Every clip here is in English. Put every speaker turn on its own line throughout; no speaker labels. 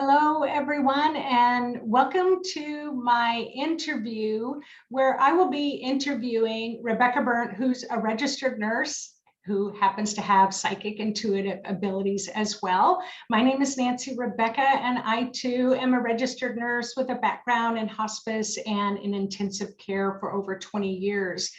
Hello, everyone, and welcome to my interview where I will be interviewing Rebekah Berndt, who's a registered nurse who happens to have psychic intuitive abilities as well. My name is Nancy Rebekah, and I too am a registered nurse with a background in hospice and in intensive care for over 20 years.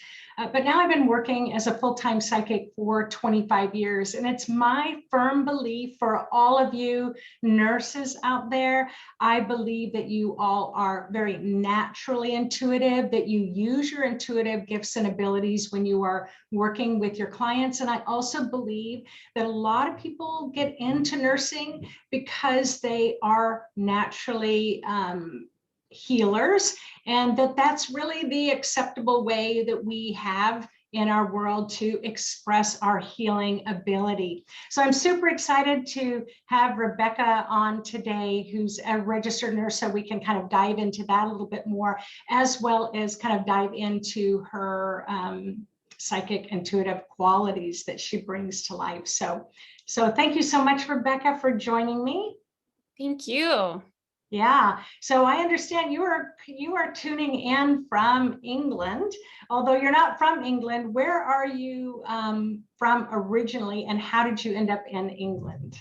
But now I've been working as a full-time psychic for 25 years, and it's my firm belief for all of you nurses out there, I believe that you all are very naturally intuitive, that you use your intuitive gifts and abilities when you are working with your clients. And I also believe that a lot of people get into nursing because they are naturally healers, and that's really the acceptable way that we have in our world to express our healing ability. So I'm super excited to have Rebekah on today, who's a registered nurse, so we can kind of dive into that a little bit more, as well as kind of dive into her psychic intuitive qualities that she brings to life. So thank you so much, Rebekah, for joining me.
Thank you.
Yeah, so I understand you are tuning in from England, although you're not from England. Where are you from originally, and how did you end up in England?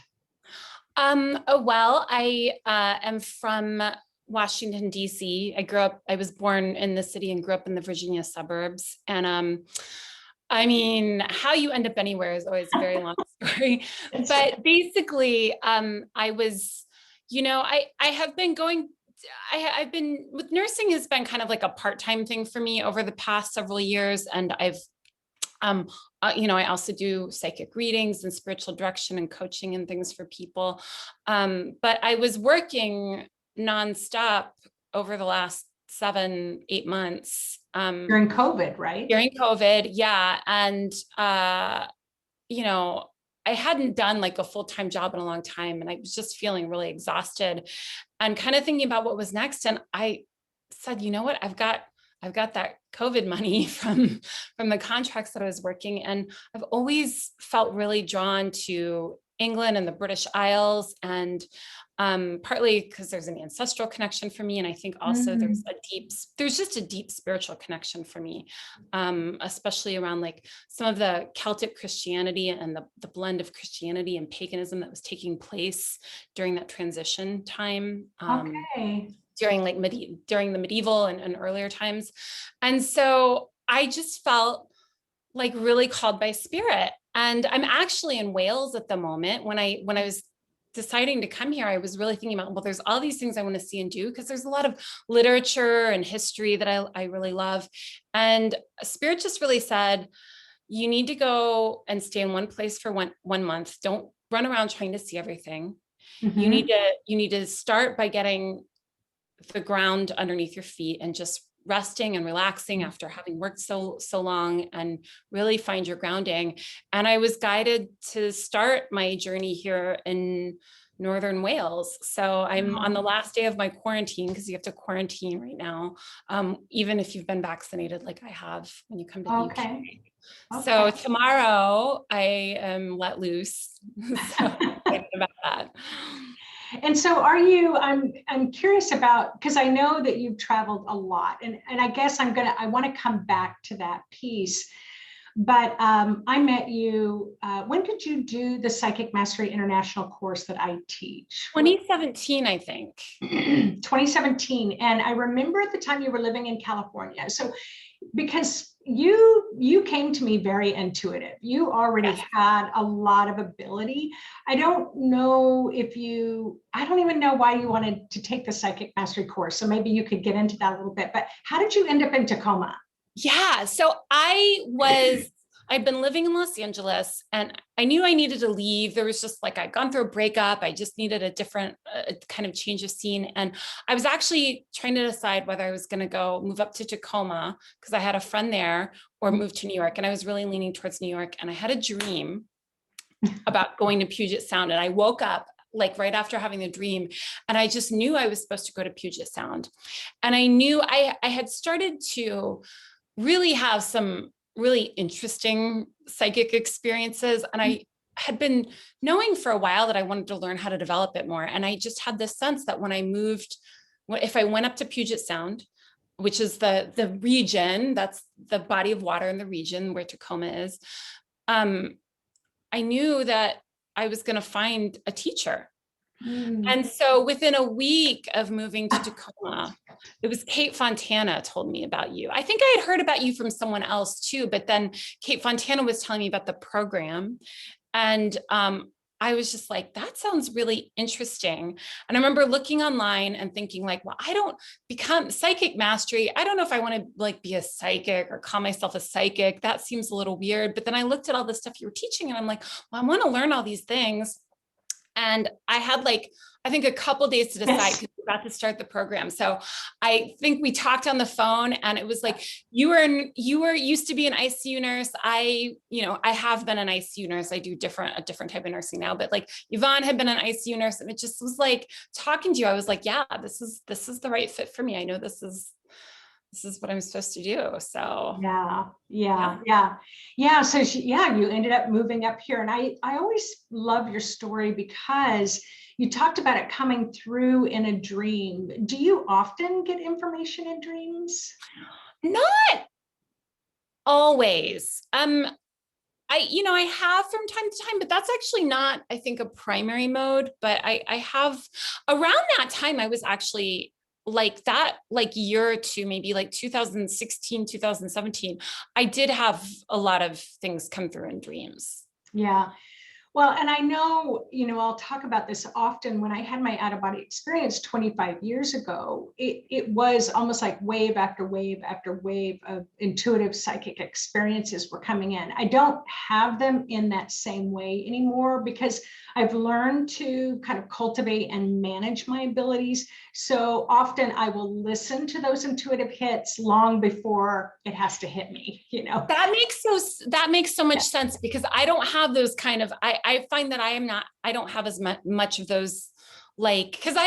Well, I am from Washington, D.C. I was born in the city and grew up in the Virginia suburbs. And I mean, how you end up anywhere is always a very long story. But basically, I was, I have been going, I've been with nursing has been kind of like a part-time thing for me over the past several years. And I also do psychic readings and spiritual direction and coaching and things for people. But I was working nonstop over the last 7-8 months.
During COVID, right?
During COVID, yeah. And, I hadn't done like a full-time job in a long time, and I was just feeling really exhausted and kind of thinking about what was next. And I said, you know what, I've got that COVID money from the contracts that I was working. And I've always felt really drawn to England and the British Isles, and partly because there's an ancestral connection for me. And I think also there's just a deep spiritual connection for me, especially around like some of the Celtic Christianity and the blend of Christianity and paganism that was taking place during that transition time. During the medieval and earlier times. And so I just felt like really called by spirit. And I'm actually in Wales at the moment. When I was deciding to come here, I was really thinking about, well, there's all these things I want to see and do, because there's a lot of literature and history that I really love. And spirit just really said, you need to go and stay in one place for one month. Don't run around trying to see everything.
Mm-hmm.
You need to start by getting the ground underneath your feet and just resting and relaxing after having worked so long, and really find your grounding. And I was guided to start my journey here in Northern Wales. So I'm on the last day of my quarantine, because you have to quarantine right now, even if you've been vaccinated like I have when you come to the UK.
Okay.
So tomorrow I am let loose. So I'm excited about that.
And so I'm curious about, because I know that you've traveled a lot, and I guess I want to come back to that piece. But I met you, when did you do the Psychic Mastery International course that I teach?
2017, I think.
2017. And I remember at the time you were living in California. So because you came to me very intuitive. You already had a lot of ability. I don't even know why you wanted to take the Psychic Mastery course. So maybe you could get into that a little bit. But how did you end up in Tacoma?
Yeah, so I'd been living in Los Angeles, and I knew I needed to leave. There was just like, I'd gone through a breakup. I just needed a different kind of change of scene. And I was actually trying to decide whether I was going to go move up to Tacoma, because I had a friend there, or move to New York. And I was really leaning towards New York. And I had a dream about going to Puget Sound. And I woke up like right after having the dream, and I just knew I was supposed to go to Puget Sound. And I knew I had started to really have some really interesting psychic experiences. And I had been knowing for a while that I wanted to learn how to develop it more. And I just had this sense that when I moved, if I went up to Puget Sound, which is the region, that's the body of water in the region where Tacoma is, I knew that I was going to find a teacher. And so within a week of moving to Tacoma, it was Kate Fontana told me about you. I think I had heard about you from someone else too, but then Kate Fontana was telling me about the program. And I was just like, that sounds really interesting. And I remember looking online and thinking like, well, I don't become psychic mastery. I don't know if I want to like be a psychic or call myself a psychic. That seems a little weird. But then I looked at all the stuff you were teaching and I'm like, well, I want to learn all these things. And I had like, I think a couple days to decide because we're about to start the program. So I think we talked on the phone and it was like, you were used to be an ICU nurse. I have been an ICU nurse. I do a different type of nursing now, but like Yvonne had been an ICU nurse and it just was like talking to you. I was like, yeah, this is the right fit for me. I know this is what I'm supposed to do. So
yeah. So you ended up moving up here. And I always love your story because you talked about it coming through in a dream. Do you often get information in dreams?
Not always. I have from time to time, but that's actually not, I think, a primary mode. But I have around that time, I was actually like that, like year or two, maybe like 2016, 2017, I did have a lot of things come through in dreams.
Yeah. Well, and I know, I'll talk about this often. When I had my out-of-body experience 25 years ago, it was almost like wave after wave after wave of intuitive psychic experiences were coming in. I don't have them in that same way anymore because I've learned to kind of cultivate and manage my abilities. So often I will listen to those intuitive hits long before it has to hit me,
That makes so much sense because I don't have those kind of, I find that I don't have as much of those, like, because I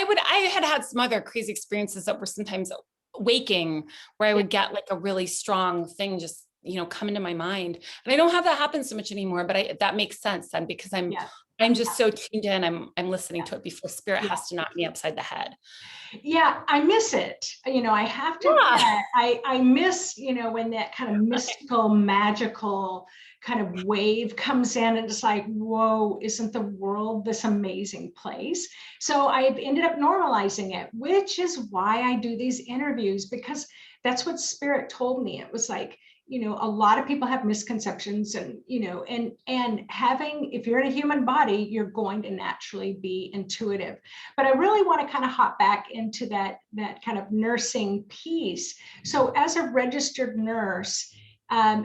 had some other crazy experiences that were sometimes waking where I would get like a really strong thing just, come into my mind. And I don't have that happen so much anymore, but that makes sense then because I'm just so tuned in. I'm listening to it before spirit has to knock me upside the head.
Yeah, I miss it. I have to admit, I miss, when that kind of mystical, magical kind of wave comes in and it's like, whoa, isn't the world this amazing place? So I've ended up normalizing it, which is why I do these interviews, because that's what spirit told me. It was like, a lot of people have misconceptions and, and having, if you're in a human body, you're going to naturally be intuitive. But I really want to kind of hop back into that kind of nursing piece. So as a registered nurse,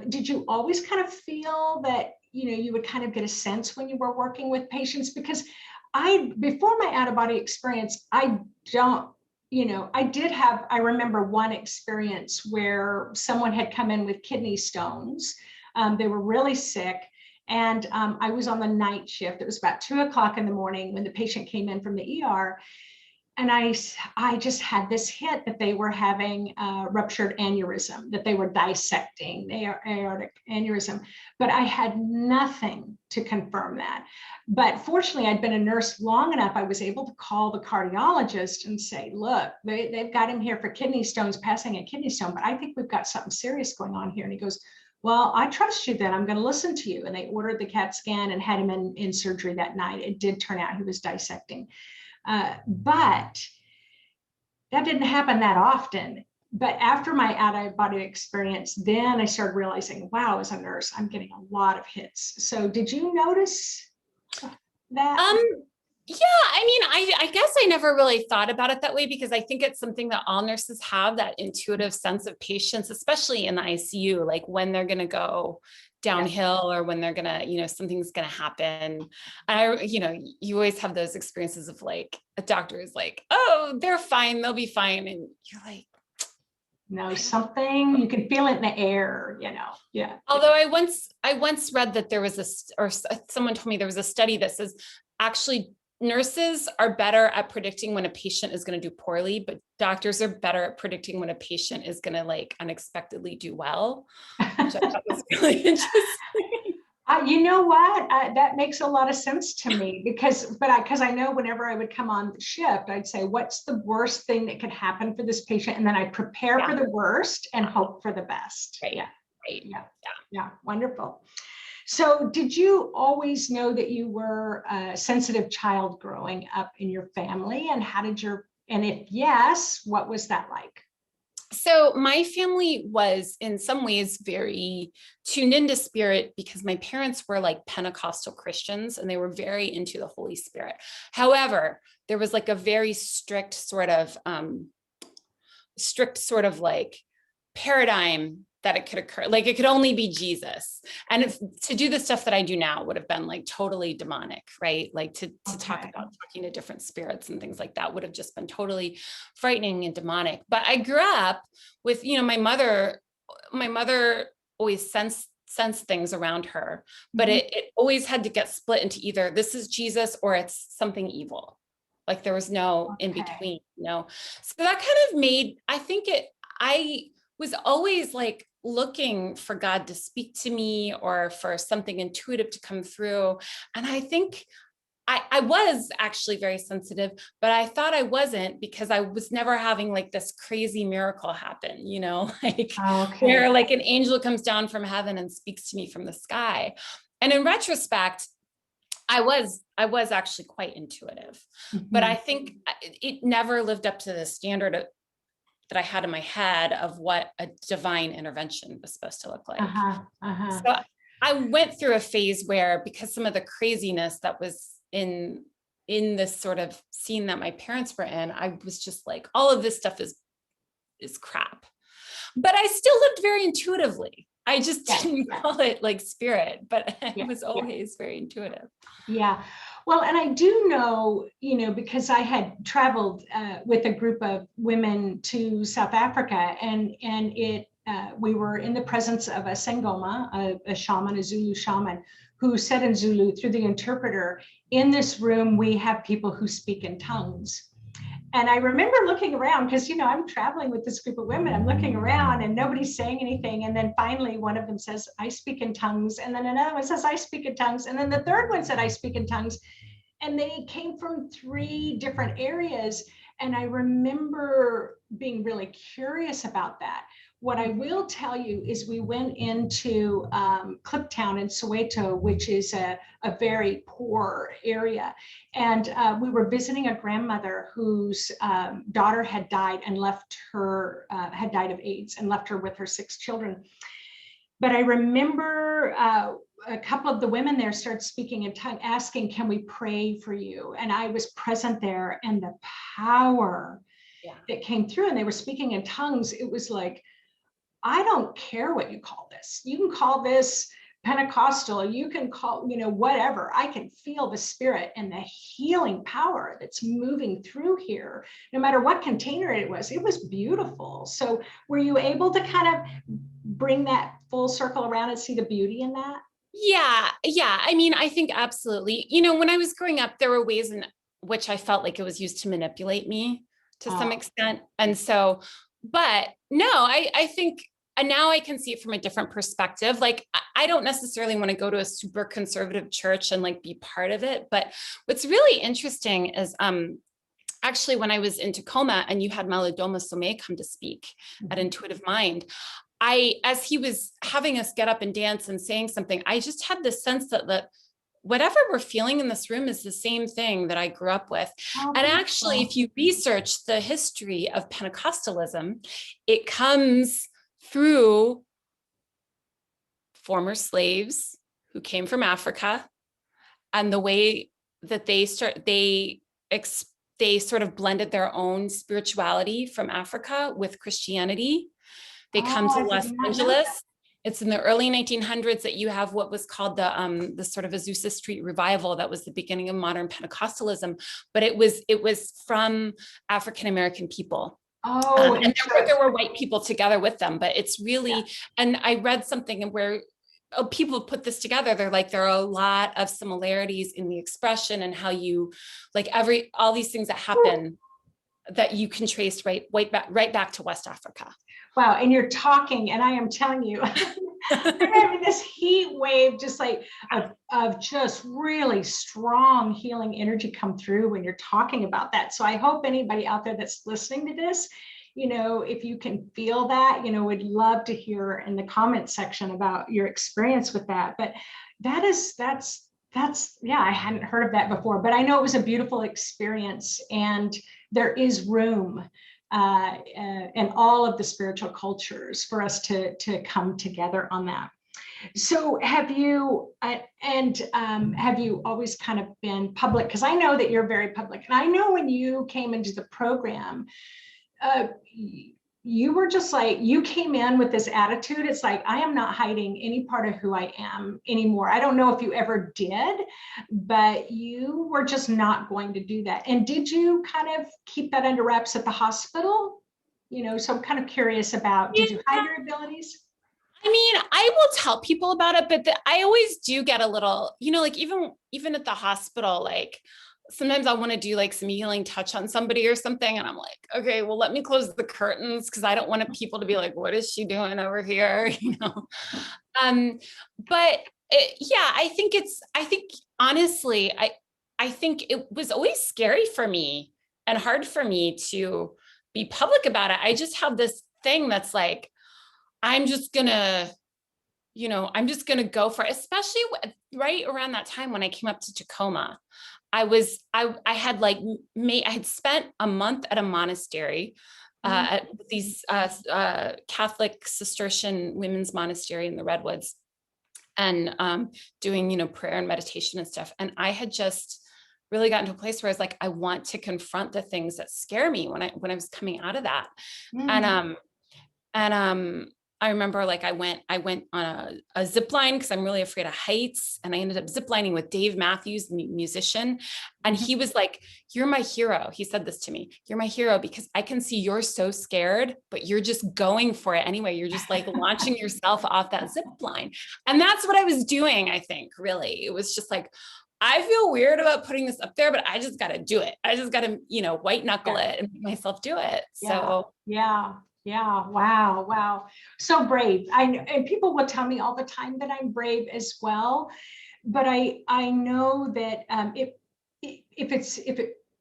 did you always kind of feel that, you would kind of get a sense when you were working with patients? Because before my out-of-body experience, I remember one experience where someone had come in with kidney stones. They were really sick. And I was on the night shift. It was about 2:00 in the morning when the patient came in from the ER. And I just had this hit that they were having a ruptured aneurysm, that they were dissecting the aortic aneurysm, but I had nothing to confirm that. But fortunately, I'd been a nurse long enough, I was able to call the cardiologist and say, look, they've got him here for kidney stones, passing a kidney stone, but I think we've got something serious going on here. And he goes, well, I trust you then, I'm going to listen to you. And they ordered the CAT scan and had him in surgery that night. It did turn out he was dissecting. But that didn't happen that often. But after my out-of-body experience, then I started realizing, wow, as a nurse, I'm getting a lot of hits. So did you notice that?
Yeah, I guess I never really thought about it that way because I think it's something that all nurses have, that intuitive sense of patients, especially in the ICU, like when they're going to go downhill or when they're going to, something's going to happen. You always have those experiences of like, a doctor is like, oh, they're fine. They'll be fine. And you're like,
no, something, you can feel it in the air, Yeah.
Although I once read that there was or someone told me there was a study that says actually nurses are better at predicting when a patient is going to do poorly, but doctors are better at predicting when a patient is going to like unexpectedly do well, which I thought was really interesting.
You know what? That makes a lot of sense to me because I know whenever I would come on the shift, I'd say, what's the worst thing that could happen for this patient? And then I prepare for the worst and hope for the best.
Right.
Yeah.
Right.
Yeah. Yeah. Wonderful. So did you always know that you were a sensitive child growing up in your family? And and if yes, what was that like?
So my family was in some ways very tuned into spirit because my parents were like Pentecostal Christians and they were very into the Holy Spirit. However, there was like a very strict sort of like paradigm that it could occur. Like it could only be Jesus. And to do the stuff that I do now would have been like totally demonic, right? Like to talk about talking to different spirits and things like that would have just been totally frightening and demonic. But I grew up with, my mother always sensed things around her, but it always had to get split into either this is Jesus or it's something evil. Like there was no in between, So that kind of made, I was always like looking for God to speak to me or for something intuitive to come through. And I think I was actually very sensitive, but I thought I wasn't because I was never having like this crazy miracle happen, where like an angel comes down from heaven and speaks to me from the sky. And in retrospect, I was actually quite intuitive, but I think it never lived up to the standard that I had in my head of what a divine intervention was supposed to look like. So I went through a phase where, because some of the craziness that was in this sort of scene that my parents were in, I was just like, all of this stuff is crap. But I still lived very intuitively. I just didn't call it like spirit, but it was always very intuitive.
Yeah. Well, and I do know, because I had traveled with a group of women to South Africa, and we were in the presence of a Sangoma, a shaman, a Zulu shaman, who said in Zulu through the interpreter, in this room, we have people who speak in tongues. And I remember looking around because, I'm traveling with this group of women. I'm looking around and nobody's saying anything. And then finally, one of them says, I speak in tongues. And then another one says, I speak in tongues. And then the third one said, I speak in tongues. And they came from 3 different areas. And I remember being really curious about that. What I will tell you is we went into Kliptown in Soweto, which is a very poor area. And we were visiting a grandmother whose daughter had died and left her, had died of AIDS and left her with her 6 children. But I remember a couple of the women there started speaking in tongue, asking, can we pray for you? And I was present there, and the power that came through, and they were speaking in tongues. It was like, I don't care what you call this. You can call this Pentecostal, you can call, whatever. I can feel the spirit and the healing power that's moving through here, no matter what container it was. It was beautiful. So were you able to kind of bring that full circle around and see the beauty in that?
Yeah. I mean, I think absolutely. When I was growing up, there were ways in which I felt like it was used to manipulate me to some extent. And so, but no, I think, and now I can see it from a different perspective. Like, I don't necessarily want to go to a super conservative church and like be part of it. But what's really interesting is actually when I was in Tacoma and you had Malidoma Somé come to speak at Intuitive Mind, as he was having us get up and dance and saying something, I just had this sense that whatever we're feeling in this room is the same thing that I grew up with. And actually, if you research the history of Pentecostalism, it comes through former slaves who came from Africa, and the way that they sort of blended their own spirituality from Africa with Christianity. They come to Los Angeles. It's in the early 1900s that you have what was called the sort of Azusa Street revival. That was the beginning of modern Pentecostalism, but it was from African-American people. And there were white people together with them, but it's really, and I read something where people put this together. They're like, there are a lot of similarities in the expression and how you, like all these things that happen that you can trace right back to West Africa.
Wow. And you're talking, and I am telling you, I'm having this heat wave, just like of just really strong healing energy come through when you're talking about that. So I hope anybody out there that's listening to this, if you can feel that, would love to hear in the comment section about your experience with that. But that's yeah, I hadn't heard of that before, but I know it was a beautiful experience, and there is room in all of the spiritual cultures for us to come together on that. So have you have you always kind of been public? Because I know that you're very public, and I know when you came into the program, you were just like, you came in with this attitude. It's like, I am not hiding any part of who I am anymore. I don't know if you ever did, but you were just not going to do that. And did you kind of keep that under wraps at the hospital? So I'm kind of curious about, did you hide your abilities?
I mean, I will tell people about it, but I always do get a little, like even at the hospital, like sometimes I want to do like some healing touch on somebody or something. And I'm like, okay, well, let me close the curtains, because I don't want people to be like, what is she doing over here? But yeah, I think honestly, I think it was always scary for me and hard for me to be public about it. I just have this thing that's like, I'm just gonna go for it, especially right around that time when I came up to Tacoma. I had spent a month at a monastery, at these Catholic Cistercian women's monastery in the Redwoods, and doing, prayer and meditation and stuff. And I had just really gotten to a place where I was like, I want to confront the things that scare me when I was coming out of that. And I remember like I went on a zip line, because I'm really afraid of heights. And I ended up zip lining with Dave Matthews, the musician. And he was like, you're my hero. He said this to me, you're my hero, because I can see you're so scared, but you're just going for it anyway. You're just like launching yourself off that zip line. And that's what I was doing. I think really, it was just like, I feel weird about putting this up there, but I just got to do it. I just got to, white knuckle it and make myself do it. So
yeah. Wow. So brave. And people will tell me all the time that I'm brave as well. But I know that if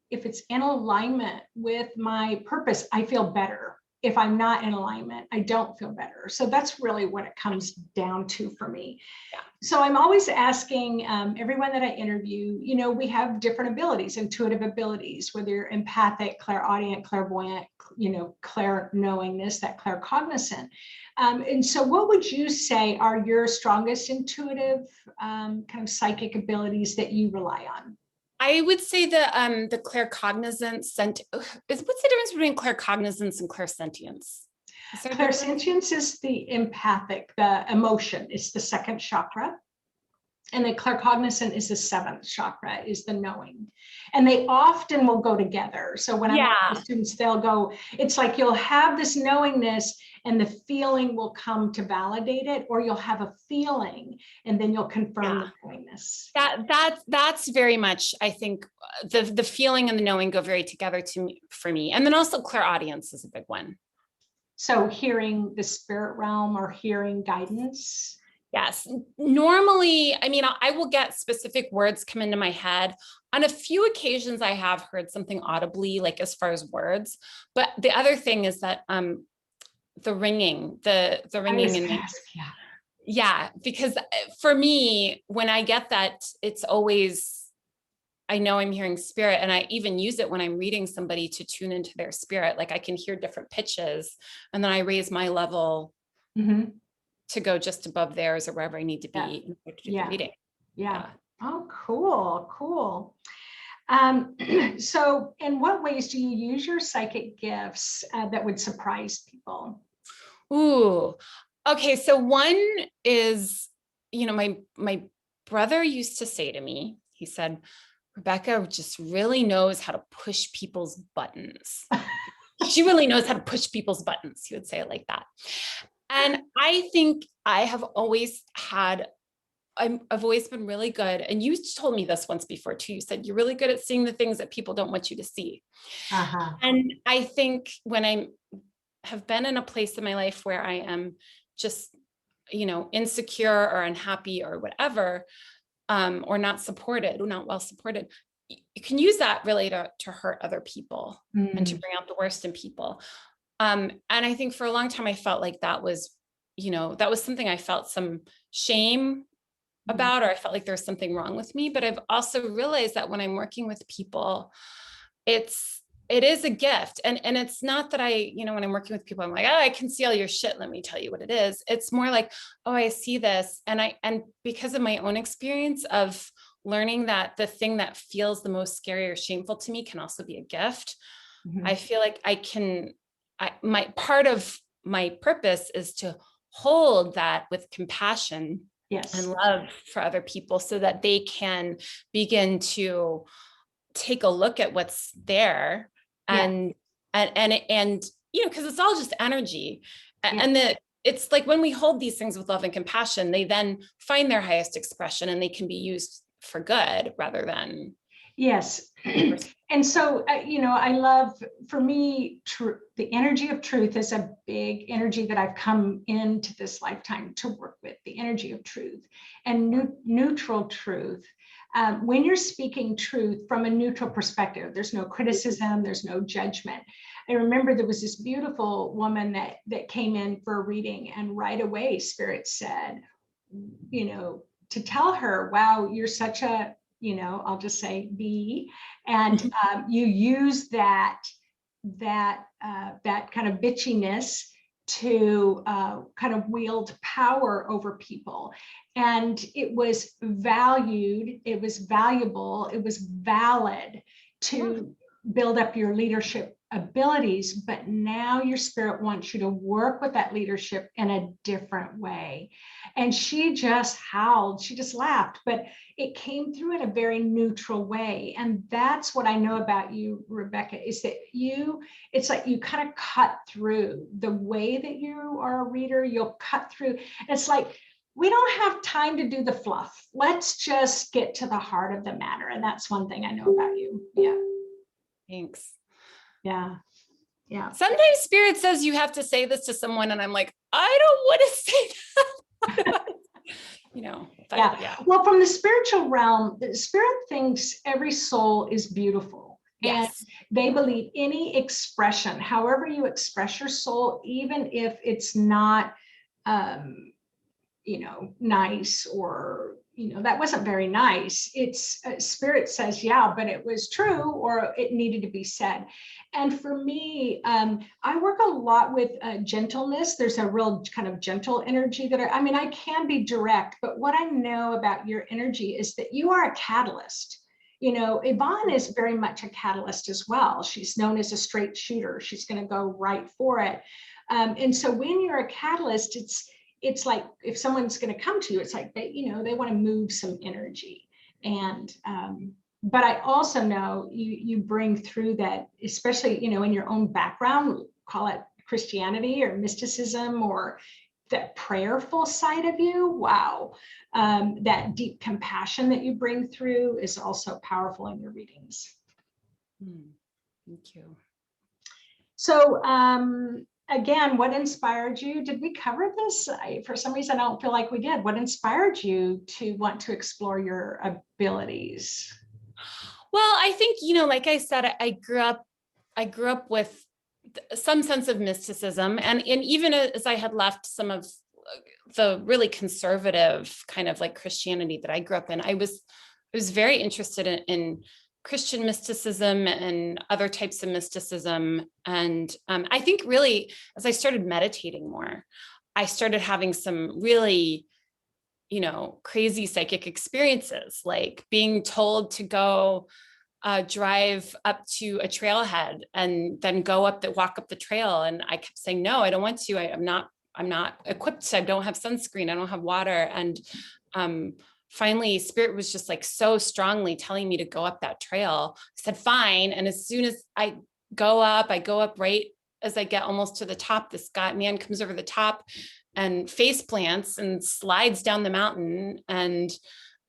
it's in alignment with my purpose, I feel better. If I'm not in alignment, I don't feel better. So that's really what it comes down to for me.
Yeah.
So I'm always asking everyone that I interview, we have different abilities, intuitive abilities, whether you're empathic, clairaudient, clairvoyant, clair knowingness, that claircognizant. And so what would you say are your strongest intuitive kind of psychic abilities that you rely on?
I would say the claircognizance, what's the difference between claircognizance and clairsentience?
Clairsentience is the empathic, the emotion. It's the second chakra. And the claircognizant is the seventh chakra, is the knowing. And they often will go together. So when I'm with students, they'll go, it's like you'll have this knowingness and the feeling will come to validate it, or you'll have a feeling and then you'll confirm the knowingness.
That's very much, I think the feeling and the knowing go very together for me. And then also clairaudience is a big one.
So hearing the spirit realm or hearing guidance.
Yes. Normally, I mean, I will get specific words come into my head. On a few occasions, I have heard something audibly, like as far as words. But the other thing is that the ringing, the ringing in yeah, because for me, when I get that, it's always, I know I'm hearing spirit, and I even use it when I'm reading somebody to tune into their spirit. Like I can hear different pitches, and then I raise my level to go just above theirs or wherever I need to be in order to do the reading.
Yeah. Oh, cool. So in what ways do you use your psychic gifts that would surprise people?
Ooh, okay. So one is, my brother used to say to me, he said, Rebekah just really knows how to push people's buttons. She really knows how to push people's buttons. He would say it like that. And I think I've always been really good. And you told me this once before too. You said you're really good at seeing the things that people don't want you to see. And I think when I have been in a place in my life where I am just insecure or unhappy or whatever, or not supported or not well supported, you can use that really to hurt other people and to bring out the worst in people. And I think for a long time, I felt like that was something I felt some shame about, or I felt like there was something wrong with me. But I've also realized that when I'm working with people, it is a gift. And it's not that when I'm working with people, I'm like, oh, I can see all your shit. Let me tell you what it is. It's more like, oh, I see this. And because of my own experience of learning that the thing that feels the most scary or shameful to me can also be a gift. I feel like my part of my purpose is to hold that with compassion and love for other people so that they can begin to take a look at what's there and because it's all just energy. And it's like when we hold these things with love and compassion, they then find their highest expression and they can be used for good rather than.
Yes. And so, I love, for me, the energy of truth is a big energy that I've come into this lifetime to work with, the energy of truth and neutral truth. When you're speaking truth from a neutral perspective, there's no criticism, there's no judgment. I remember there was this beautiful woman that came in for a reading, and right away, Spirit said, to tell her, wow, you're such a, I'll just say B, and you use that kind of bitchiness to kind of wield power over people. And it was valued, it was valuable, it was valid to build up your leadership abilities, but now your spirit wants you to work with that leadership in a different way. And she just howled, she just laughed, but it came through in a very neutral way. And that's what I know about you, Rebekah, is that it's like you kind of cut through the way that you are a reader, you'll cut through. It's like, we don't have time to do the fluff. Let's just get to the heart of the matter. And that's one thing I know about you. Yeah.
Thanks.
Yeah. Yeah.
Sometimes Spirit says you have to say this to someone, and I'm like, I don't want to say that. Yeah.
Well, from the spiritual realm, the Spirit thinks every soul is beautiful.
Yes.
And they believe any expression, however you express your soul, even if it's not, nice, or, that wasn't very nice. It's Spirit says, yeah, but it was true, or it needed to be said. And for me, I work a lot with gentleness. There's a real kind of gentle energy that I can be direct, but what I know about your energy is that you are a catalyst. Yvonne is very much a catalyst as well. She's known as a straight shooter. She's going to go right for it. And so when you're a catalyst, it's like if someone's going to come to you, it's like they want to move some energy. And but I also know you bring through that, especially in your own background, call it Christianity or mysticism, or that prayerful side of you. Wow, that deep compassion that you bring through is also powerful in your readings.
Thank you.
So again, what inspired you? Did we cover this? For some reason, I don't feel like we did. What inspired you to want to explore your abilities?
Well, I think, like I said, I grew up with some sense of mysticism. And even as I had left some of the really conservative kind of like Christianity that I grew up in, I was very interested in Christian mysticism and other types of mysticism. And I think really, as I started meditating more, I started having some really, crazy psychic experiences, like being told to go drive up to a trailhead and then walk up the trail. And I kept saying, no, I don't want to. I'm not equipped. I don't have sunscreen. I don't have water. And finally, Spirit was just like so strongly telling me to go up that trail. I said, fine. And as soon as I go up right as I get almost to the top, this man comes over the top and face plants and slides down the mountain. And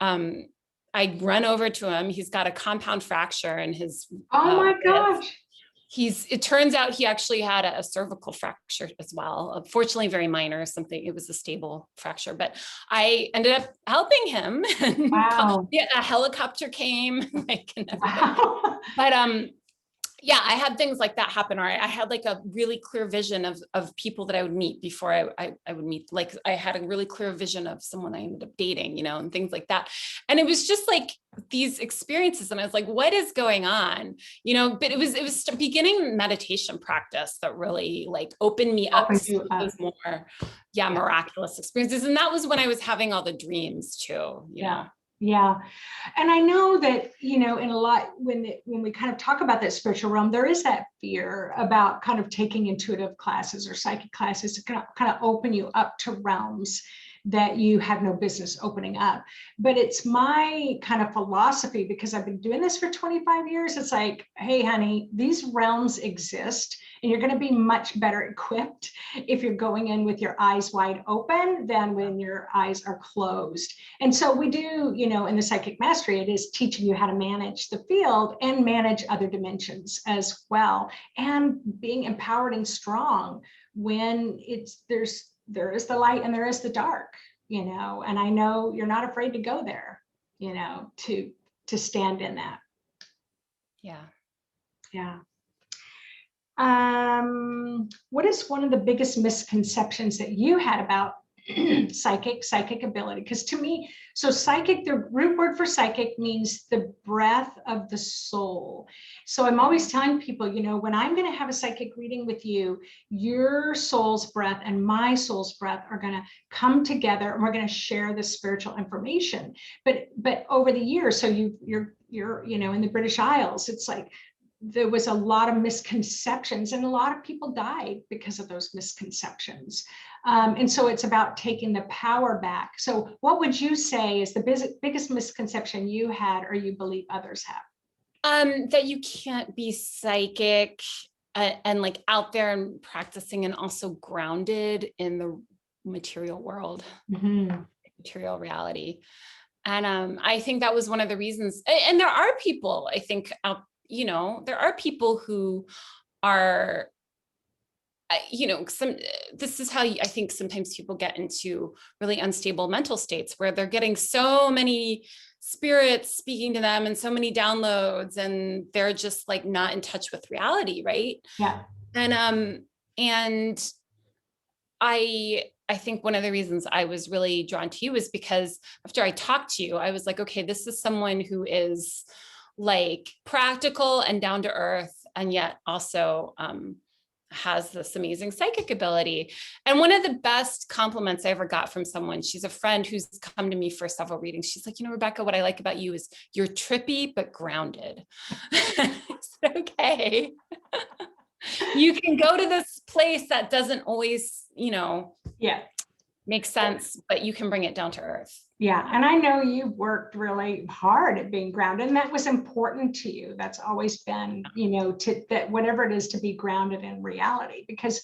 I run over to him. He's got a compound fracture in his.
Oh my gosh.
it turns out he actually had a cervical fracture as well. Fortunately, very minor, something, it was a stable fracture, but I ended up helping him. And
Wow.
yeah, a helicopter came, like, and everything.
Wow.
But yeah, I had things like that happen. Or I had like a really clear vision of people that I would meet before I would meet. Like I had a really clear vision of someone I ended up dating, and things like that. And it was just like these experiences, and I was like, what is going on? But it was beginning meditation practice that really like opened me up to those more, miraculous experiences. And that was when I was having all the dreams too, you know.
Yeah. And I know that, in a lot, when we kind of talk about that spiritual realm, there is that fear about kind of taking intuitive classes or psychic classes to kind of open you up to realms that you have no business opening up. But it's my kind of philosophy, because I've been doing this for 25 years. It's like, hey, honey, these realms exist, and you're going to be much better equipped if you're going in with your eyes wide open than when your eyes are closed. And so we do, in the psychic mastery, it is teaching you how to manage the field and manage other dimensions as well, and being empowered and strong when there is the light and there is the dark, and I know you're not afraid to go there, to stand in that.
Yeah.
Yeah. What is one of the biggest misconceptions that you had about psychic ability? Because to me, so psychic, the root word for psychic means the breath of the soul. So I'm always telling people, when I'm going to have a psychic reading with you, your soul's breath and my soul's breath are going to come together, and we're going to share the spiritual information. But over the years, so you're in the British Isles, it's like there was a lot of misconceptions, and a lot of people died because of those misconceptions. And so it's about taking the power back. So what would you say is the biggest misconception you had, or you believe others have?
That you can't be psychic and like out there and practicing, and also grounded in the material world, material reality. And I think that was one of the reasons. And there are people, I think, there are people who are, this is how I think sometimes people get into really unstable mental states, where they're getting so many spirits speaking to them and so many downloads, and they're just like not in touch with reality. Right.
Yeah.
And I think one of the reasons I was really drawn to you is because after I talked to you, I was like, okay, this is someone who is like practical and down to earth, and yet also has this amazing psychic ability. And one of the best compliments I ever got from someone, she's a friend who's come to me for several readings. She's like, Rebekah, what I like about you is you're trippy, but grounded. It's okay. You can go to this place that doesn't always, make sense, but you can bring it down to earth.
Yeah. And I know you've worked really hard at being grounded, and that was important to you. That's always been, that whatever it is, to be grounded in reality, because,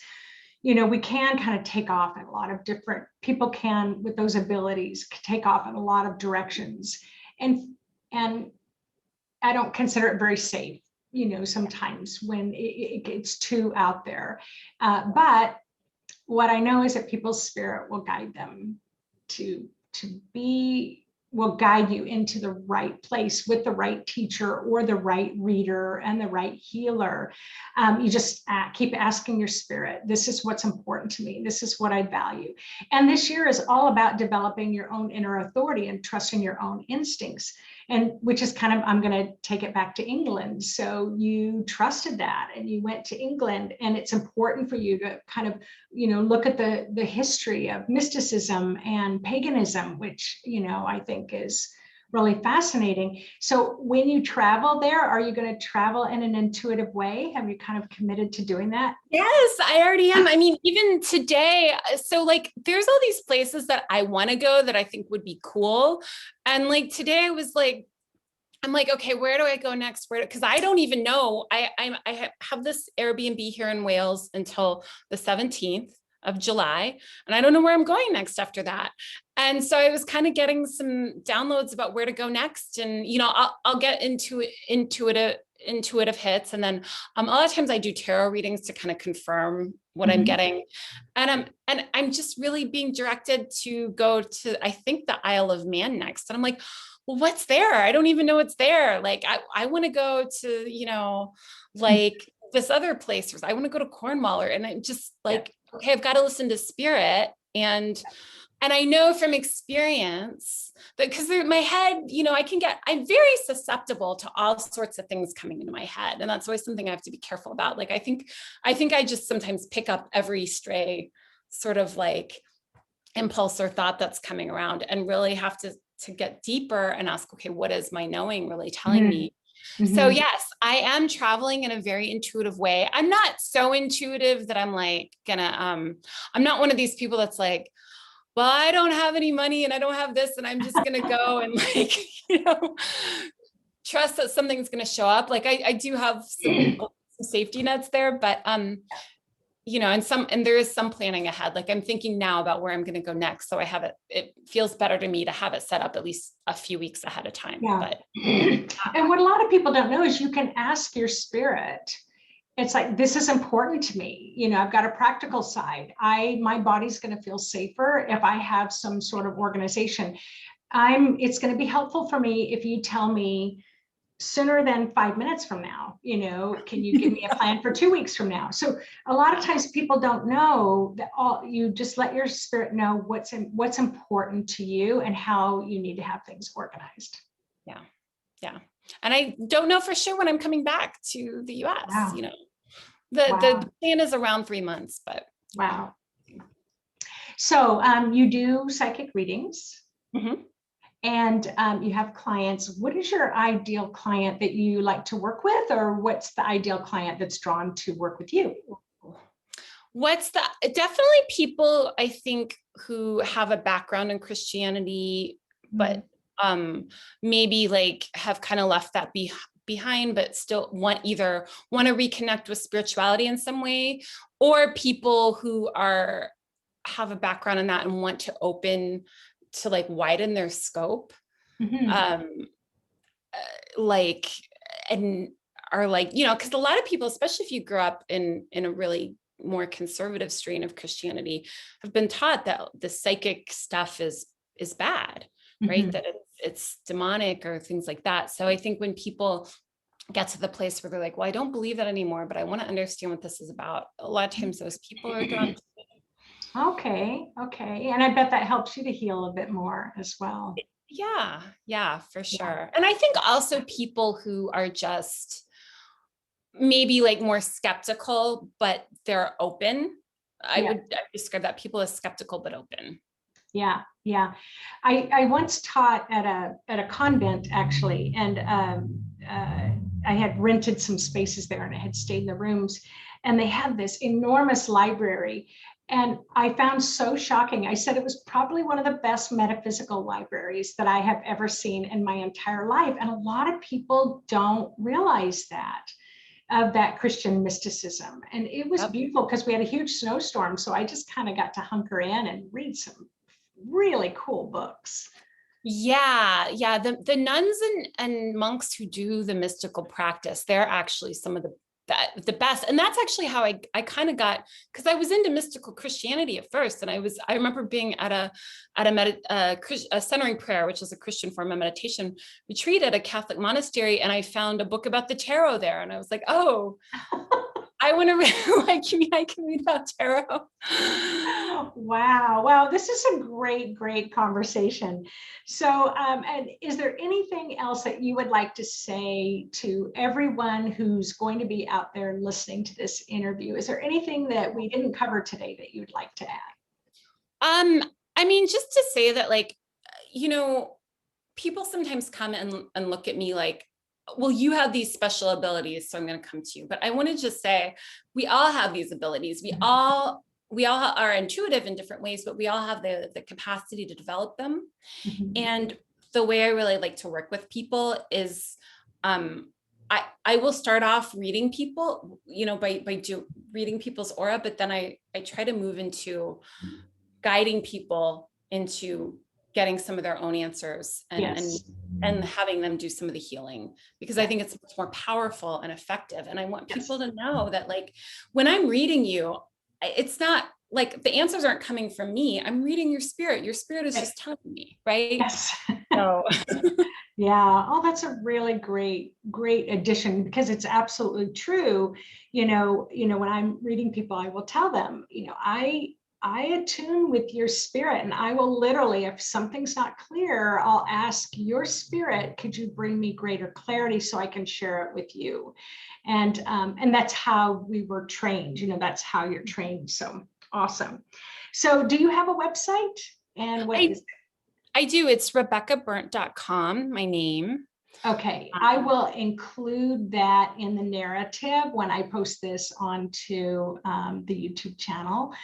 we can kind of take off in a lot of different, people can, with those abilities, take off in a lot of directions. And I don't consider it very safe, sometimes when it gets too out there. But what I know is that people's spirit will guide them will guide you into the right place with the right teacher or the right reader and the right healer. You just keep asking your spirit, this is what's important to me. This is what I value. And this year is all about developing your own inner authority and trusting your own instincts. And which is kind of, I'm going to take it back to England. So you trusted that, and you went to England, and it's important for you to kind of, look at the history of mysticism and paganism, which, I think is really fascinating. So when you travel there, are you going to travel in an intuitive way? Have you kind of committed to doing that?
Yes, I already am. I mean, even today, so like there's all these places that I want to go that I think would be cool. And like today I was like, I'm like, okay, where do I go next? Because I don't even know. I have this Airbnb here in Wales until the 17th of July, and I don't know where I'm going next after that. And so I was kind of getting some downloads about where to go next. And, I'll get into it intuitive hits. And then a lot of times I do tarot readings to kind of confirm what I'm getting. And I'm just really being directed to go to, I think, the Isle of Man next. And I'm like, well, what's there? I don't even know what's there. Like, I want to go to, like this other place. I want to go to Cornwall, and I'm just like, okay, I've got to listen to spirit. And I know from experience that, because my head, I'm very susceptible to all sorts of things coming into my head. And that's always something I have to be careful about. Like, I think I just sometimes pick up every stray sort of like impulse or thought that's coming around, and really have to get deeper and ask, okay, what is my knowing really telling me? So yes, I am traveling in a very intuitive way. I'm not so intuitive that I'm like I'm not one of these people that's like, well, I don't have any money and I don't have this, and I'm just going to go and like, trust that something's going to show up. Like I do have some safety nets there, but, and there is some planning ahead. Like I'm thinking now about where I'm going to go next. So I have it feels better to me to have it set up at least a few weeks ahead of time.
Yeah.
But
and what a lot of people don't know is you can ask your spirit. It's like, this is important to me. I've got a practical side. My body's going to feel safer if I have some sort of organization. It's going to be helpful for me if you tell me sooner than 5 minutes from now, can you give me a plan for 2 weeks from now? So a lot of times people don't know that you just let your spirit know what's important to you and how you need to have things organized.
Yeah. Yeah. And I don't know for sure when I'm coming back to the US.
Wow.
The plan is around 3 months, but
wow. So you do psychic readings. And you have clients. What is your ideal client that you like to work with, or what's the ideal client that's drawn to work with you?
Definitely people, I think, who have a background in Christianity, but maybe like have kind of left that behind, but still want to reconnect with spirituality in some way, or people who have a background in that and want to to like widen their scope, like, and are like, because a lot of people, especially if you grew up in a really more conservative strain of Christianity, have been taught that the psychic stuff is bad, right? That it's demonic or things like that. So I think when people get to the place where they're like, well, I don't believe that anymore, but I want to understand what this is about, a lot of times those people are drawn to it.
Okay. And I bet that helps you to heal a bit more as well.
Yeah, for sure. And I think also people who are just maybe like more skeptical, but they're open. I would describe that, people as skeptical but open. Yeah.
I once taught at a convent, actually, and I had rented some spaces there, and I had stayed in the rooms, and they had this enormous library. And I found so shocking. I said it was probably one of the best metaphysical libraries that I have ever seen in my entire life. And a lot of people don't realize that, of that Christian mysticism. And it was beautiful because we had a huge snowstorm. So I just kind of got to hunker in and read some really cool books.
Yeah. The nuns and monks who do the mystical practice, they're actually some of the best. And that's actually how I kind of got, because I was into mystical Christianity at first. And I remember being at a centering prayer, which is a Christian form of meditation retreat at a Catholic monastery. And I found a book about the tarot there. And I was like, oh, I want to I can read about tarot.
Wow. This is a great conversation. So, and is there anything else that you would like to say to everyone who's going to be out there listening to this interview? Is there anything that we didn't cover today that you'd like to add?
I mean, just to say that, like, people sometimes come and look at me like, well, you have these special abilities, so I'm going to come to you. But I want to just say, we all have these abilities. We all are intuitive in different ways, but we all have the capacity to develop them. And the way I really like to work with people is, I will start off reading people, by reading people's aura, but then I try to move into guiding people into getting some of their own answers and having them do some of the healing, because I think it's much more powerful and effective. And I want people to know that, like, when I'm reading you, it's not like the answers aren't coming from me. I'm reading your spirit. Your spirit is just telling me, right?
Yes.
So
yeah. Oh, that's a really great addition, because it's absolutely true. When I'm reading people, I will tell them, I attune with your spirit, and I will literally, if something's not clear, I'll ask your spirit, could you bring me greater clarity so I can share it with you? And that's how we were trained. That's how you're trained. So awesome. So do you have a website? And what is it?
I do. It's RebekahBerndt.com, my name.
Okay, I will include that in the narrative when I post this onto the YouTube channel.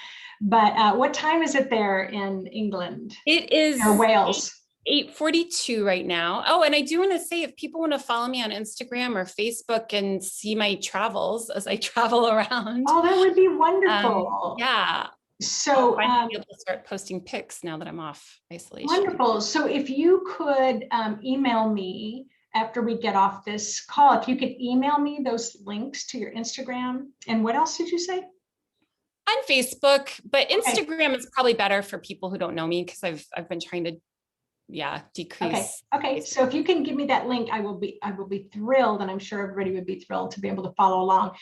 But what time is it there in England?
It is
or Wales.
8:42 right now. Oh, and I do want to say, if people want to follow me on Instagram or Facebook and see my travels as I travel around.
Oh, that would be wonderful.
Yeah.
So
I'll be able to start posting pics now that I'm off isolation.
Wonderful. So if you could email me after we get off this call, if you could email me those links to your Instagram. And what else did you say?
On Facebook, but Instagram is probably better for people who don't know me, because I've been trying to decrease.
Okay. So if you can give me that link, I will be thrilled, and I'm sure everybody would be thrilled to be able to follow along,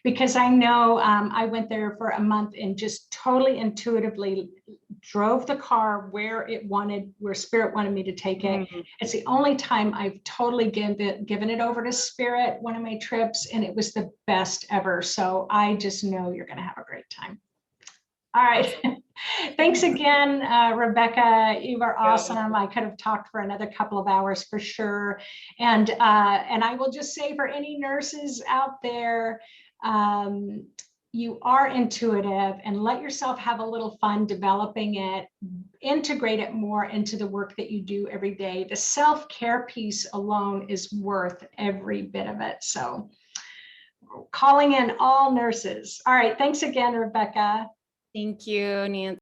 because I know I went there for a month and just totally intuitively drove the car where spirit wanted me to take it. It's the only time I've totally given it over to spirit, one of my trips, and it was the best ever. So I just know you're going to have a great time. All right. Thanks again, Rebekah. You are awesome. I could have talked for another couple of hours for sure. And I will just say, for any nurses out there, you are intuitive, and let yourself have a little fun developing it, integrate it more into the work that you do every day. The self-care piece alone is worth every bit of it. So calling in all nurses. All right. Thanks again, Rebekah.
Thank you, Nancy.